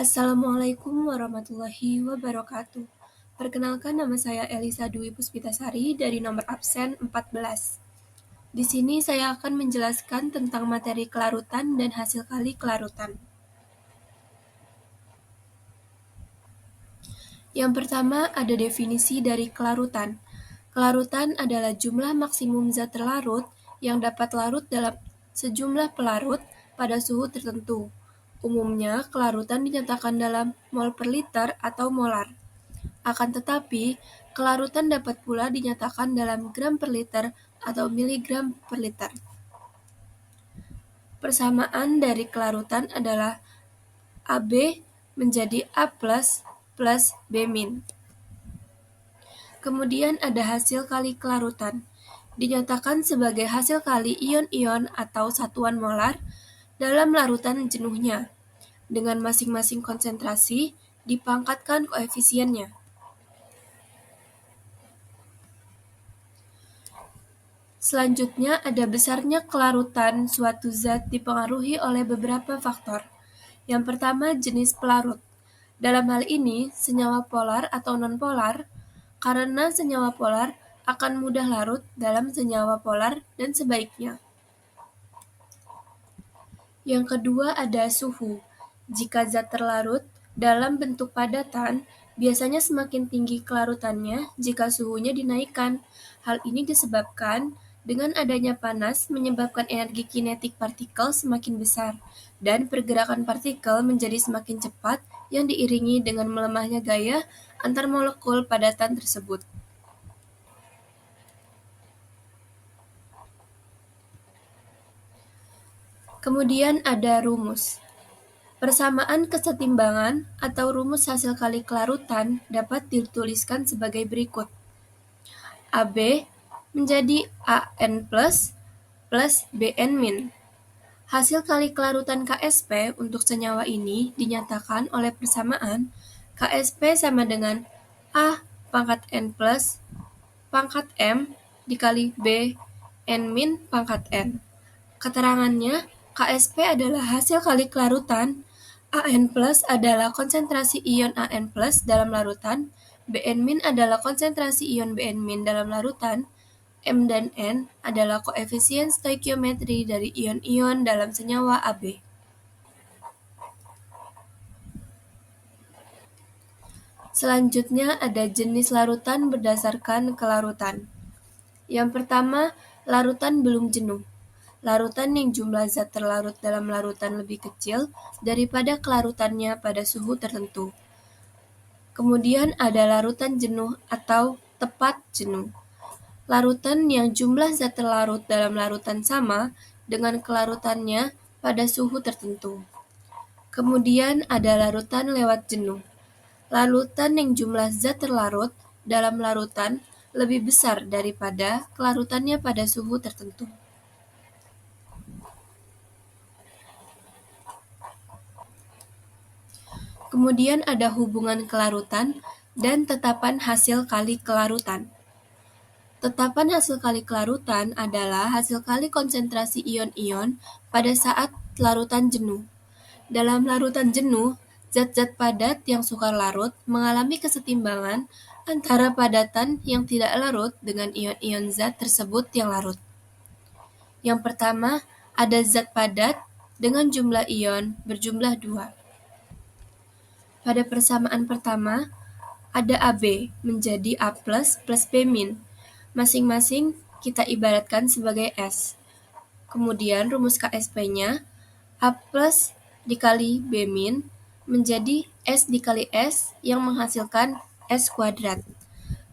Assalamualaikum warahmatullahi wabarakatuh. Perkenalkan, nama saya Elisa Dwi Puspitasari dari nomor absen 14. Di sini saya akan menjelaskan tentang materi kelarutan dan hasil kali kelarutan. Yang pertama ada definisi dari kelarutan. Kelarutan adalah jumlah maksimum zat terlarut yang dapat larut dalam sejumlah pelarut pada suhu tertentu. Umumnya, kelarutan dinyatakan dalam mol per liter atau molar. Akan tetapi, kelarutan dapat pula dinyatakan dalam gram per liter atau miligram per liter. Persamaan dari kelarutan adalah AB menjadi A plus B-. Kemudian ada hasil kali kelarutan. Dinyatakan sebagai hasil kali ion-ion atau satuan molar dalam larutan jenuhnya. Dengan masing-masing konsentrasi dipangkatkan koefisiennya. Selanjutnya ada besarnya kelarutan suatu zat dipengaruhi oleh beberapa faktor. Yang pertama, jenis pelarut. Dalam hal ini, senyawa polar atau non-polar, karena senyawa polar akan mudah larut dalam senyawa polar dan sebaliknya. Yang kedua ada suhu. Jika zat terlarut dalam bentuk padatan, biasanya semakin tinggi kelarutannya jika suhunya dinaikkan. Hal ini disebabkan dengan adanya panas menyebabkan energi kinetik partikel semakin besar, dan pergerakan partikel menjadi semakin cepat yang diiringi dengan melemahnya gaya antar molekul padatan tersebut. Kemudian ada rumus. Persamaan kesetimbangan atau rumus hasil kali kelarutan dapat dituliskan sebagai berikut. AB menjadi AN plus BN min. Hasil kali kelarutan KSP untuk senyawa ini dinyatakan oleh persamaan KSP sama dengan A pangkat N plus pangkat M dikali B N min pangkat N. Keterangannya, KSP adalah hasil kali kelarutan, AN plus adalah konsentrasi ion AN plus dalam larutan, BN min adalah konsentrasi ion BN min dalam larutan, M dan N adalah koefisien stoikiometri dari ion-ion dalam senyawa AB. Selanjutnya ada jenis larutan berdasarkan kelarutan. Yang pertama, larutan belum jenuh. Larutan yang jumlah zat terlarut dalam larutan lebih kecil daripada kelarutannya pada suhu tertentu. Kemudian ada larutan jenuh atau tepat jenuh. Larutan yang jumlah zat terlarut dalam larutan sama dengan kelarutannya pada suhu tertentu. Kemudian ada larutan lewat jenuh. Larutan yang jumlah zat terlarut dalam larutan lebih besar daripada kelarutannya pada suhu tertentu. Kemudian ada hubungan kelarutan dan tetapan hasil kali kelarutan. Tetapan hasil kali kelarutan adalah hasil kali konsentrasi ion-ion pada saat larutan jenuh. Dalam larutan jenuh, zat-zat padat yang sukar larut mengalami kesetimbangan antara padatan yang tidak larut dengan ion-ion zat tersebut yang larut. Yang pertama, ada zat padat dengan jumlah ion berjumlah 2. Pada persamaan pertama, ada AB menjadi A plus B min. Masing-masing kita ibaratkan sebagai S. Kemudian rumus KSP-nya A plus dikali B min menjadi S dikali S yang menghasilkan S kuadrat.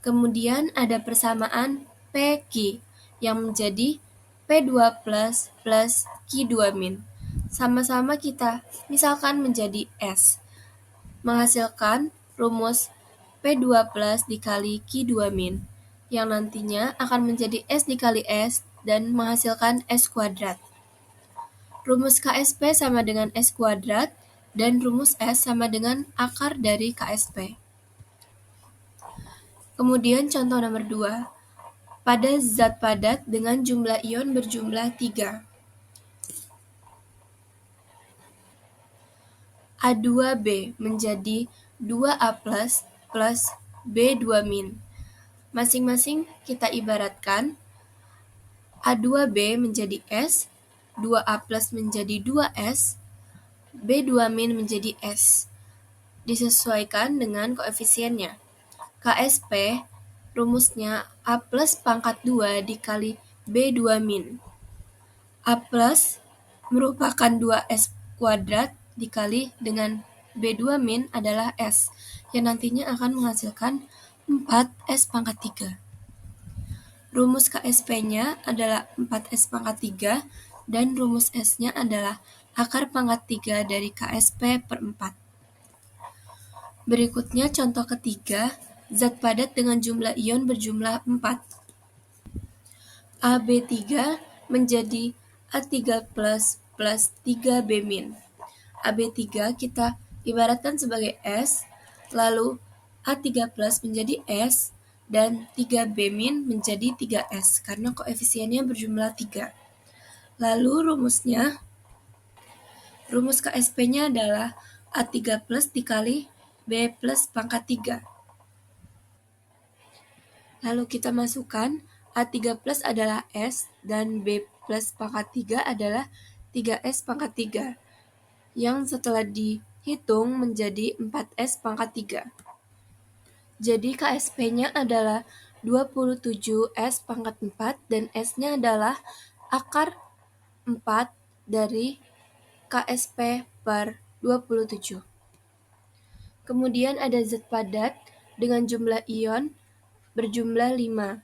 Kemudian ada persamaan PQ yang menjadi P2 plus Q2 min. Sama-sama kita misalkan menjadi S. Menghasilkan rumus P2 plus dikali Q2 min, yang nantinya akan menjadi S dikali S dan menghasilkan S kuadrat. Rumus KSP sama dengan S kuadrat, dan rumus S sama dengan akar dari KSP. Kemudian contoh nomor 2. Pada zat padat dengan jumlah ion berjumlah 3. A2B menjadi 2A plus B2 min. Masing-masing kita ibaratkan A2B menjadi S, 2A plus menjadi 2S, B2 min menjadi S. Disesuaikan dengan koefisiennya. KSP rumusnya A plus pangkat 2 dikali B2 min. A plus merupakan 2S kuadrat dikali dengan B2 min adalah S, yang nantinya akan menghasilkan 4S pangkat 3. Rumus KSP-nya adalah 4S pangkat 3, dan rumus S-nya adalah akar pangkat 3 dari KSP per 4. Berikutnya contoh ketiga, zat padat dengan jumlah ion berjumlah 4. AB3 menjadi A3 plus 3B min. AB3 kita ibaratkan sebagai S, lalu A3 plus menjadi S, dan 3B min menjadi 3S, karena koefisiennya berjumlah 3. Lalu rumus KSP-nya adalah A3 plus dikali B plus pangkat 3. Lalu kita masukkan A3 plus adalah S, dan B plus pangkat 3 adalah 3S pangkat 3, yang setelah dihitung menjadi 4S pangkat 3. Jadi KSP-nya adalah 27S pangkat 4, dan S-nya adalah akar 4 dari KSP per 27. Kemudian ada zat padat dengan jumlah ion berjumlah 5.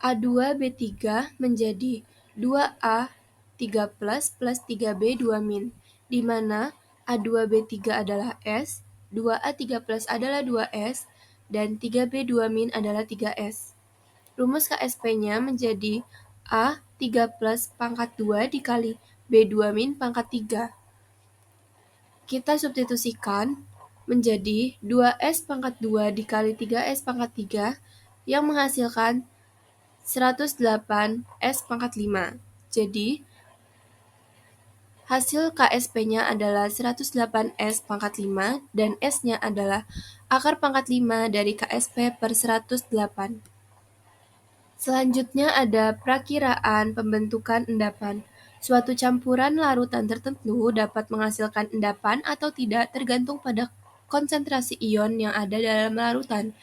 A2B3 menjadi 2A3 plus 3B2 min, di mana A2B3 adalah S, 2A3 plus adalah 2S, dan 3B2 min adalah 3S. Rumus KSP-nya menjadi A3 plus pangkat 2 dikali B2 min pangkat 3. Kita substitusikan menjadi 2S pangkat 2 dikali 3S pangkat 3, yang menghasilkan 108S pangkat 5. Jadi, hasil KSP-nya adalah 108S pangkat 5, dan S-nya adalah akar pangkat 5 dari KSP per 108. Selanjutnya ada prakiraan pembentukan endapan. Suatu campuran larutan tertentu dapat menghasilkan endapan atau tidak tergantung pada konsentrasi ion yang ada dalam larutan.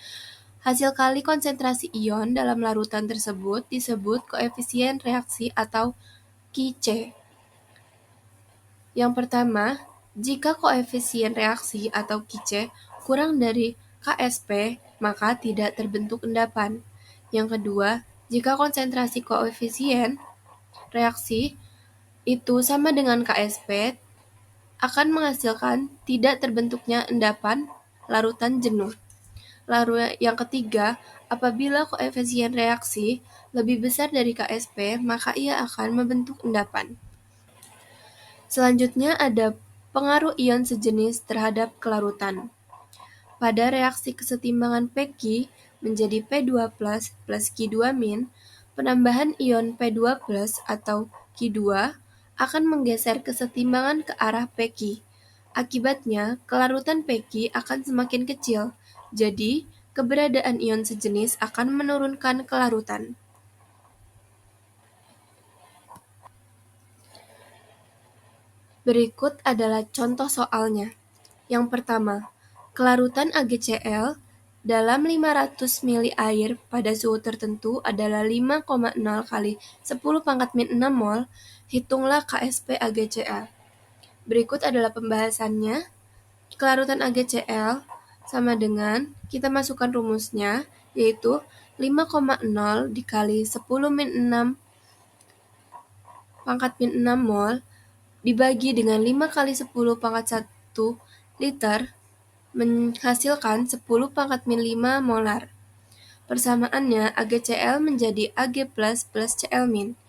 Hasil kali konsentrasi ion dalam larutan tersebut disebut koefisien reaksi atau Ki-C. Yang pertama, jika koefisien reaksi atau Ki-C kurang dari KSP, maka tidak terbentuk endapan. Yang kedua, jika konsentrasi koefisien reaksi itu sama dengan KSP, akan menghasilkan tidak terbentuknya endapan larutan jenuh. Lalu yang ketiga, apabila koefisien reaksi lebih besar dari KSP, maka ia akan membentuk endapan. Selanjutnya ada pengaruh ion sejenis terhadap kelarutan. Pada reaksi kesetimbangan Pq menjadi P2 plus Ki2 min, penambahan ion P2 plus atau Ki2 akan menggeser kesetimbangan ke arah Pq. Akibatnya, kelarutan Pq akan semakin kecil, jadi keberadaan ion sejenis akan menurunkan kelarutan. Berikut adalah contoh soalnya. Yang pertama, kelarutan AgCl dalam 500 ml air pada suhu tertentu adalah 5,0 kali 10 pangkat min 6 mol. Hitunglah KSP AgCl. Berikut adalah pembahasannya. Kelarutan AgCl sama dengan, kita masukkan rumusnya, yaitu 5,0 dikali 10 min 6 pangkat min 6 mol dibagi dengan 5 kali 10 pangkat 1 liter menghasilkan 10 pangkat min 5 molar. Persamaannya AgCl menjadi Ag plus Cl min.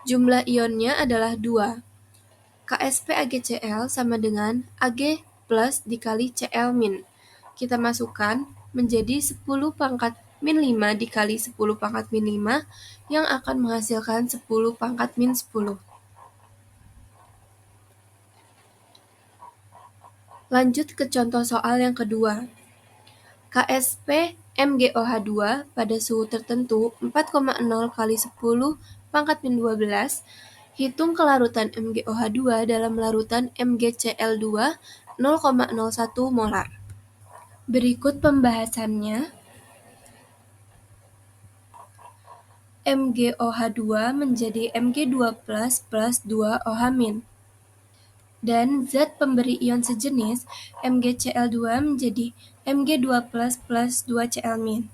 Jumlah ionnya adalah 2. KSP AgCl sama dengan Ag plus dikali Cl min. Kita masukkan menjadi 10 pangkat min 5 dikali 10 pangkat min 5 yang akan menghasilkan 10 pangkat min 10. Lanjut ke contoh soal yang kedua. KSP MgOH2 pada suhu tertentu 4,0 kali 10 pangkat min 12. Hitung kelarutan MgOH2 dalam larutan MgCl2 0,01 molar. Berikut pembahasannya. MgOH2 menjadi Mg2+ plus 2OH-. Dan zat pemberi ion sejenis MgCl2 menjadi Mg2+ plus 2Cl-.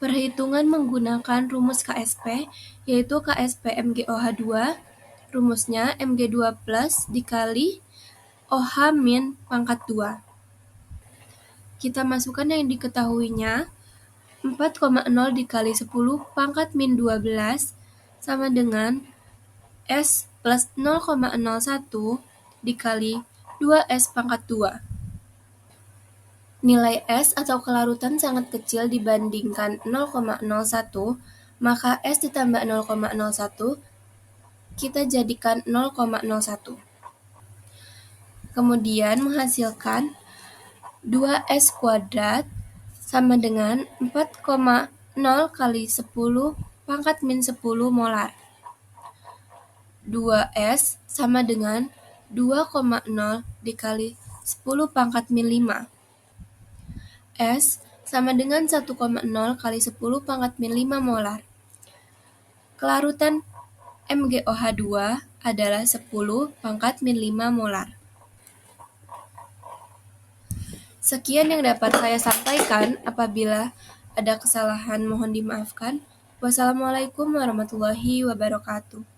Perhitungan menggunakan rumus KSP, yaitu KSP MgOH2, rumusnya Mg2+ dikali OH- pangkat 2. Kita masukkan yang diketahuinya, 4,0 dikali 10 pangkat min 12 sama dengan S plus 0,01 dikali 2S pangkat 2. Nilai S atau kelarutan sangat kecil dibandingkan 0,01, maka S ditambah 0,01 kita jadikan 0,01. Kemudian menghasilkan 2S kuadrat sama dengan 4,0 kali 10 pangkat min 10 molar. 2S sama dengan 2,0 dikali 10 pangkat min 5. S sama dengan 1,0 kali 10 pangkat min 5 molar. Kelarutan MgOH2 adalah 10 pangkat min 5 molar. Sekian yang dapat saya sampaikan. Apabila ada kesalahan mohon dimaafkan. Wassalamualaikum warahmatullahi wabarakatuh.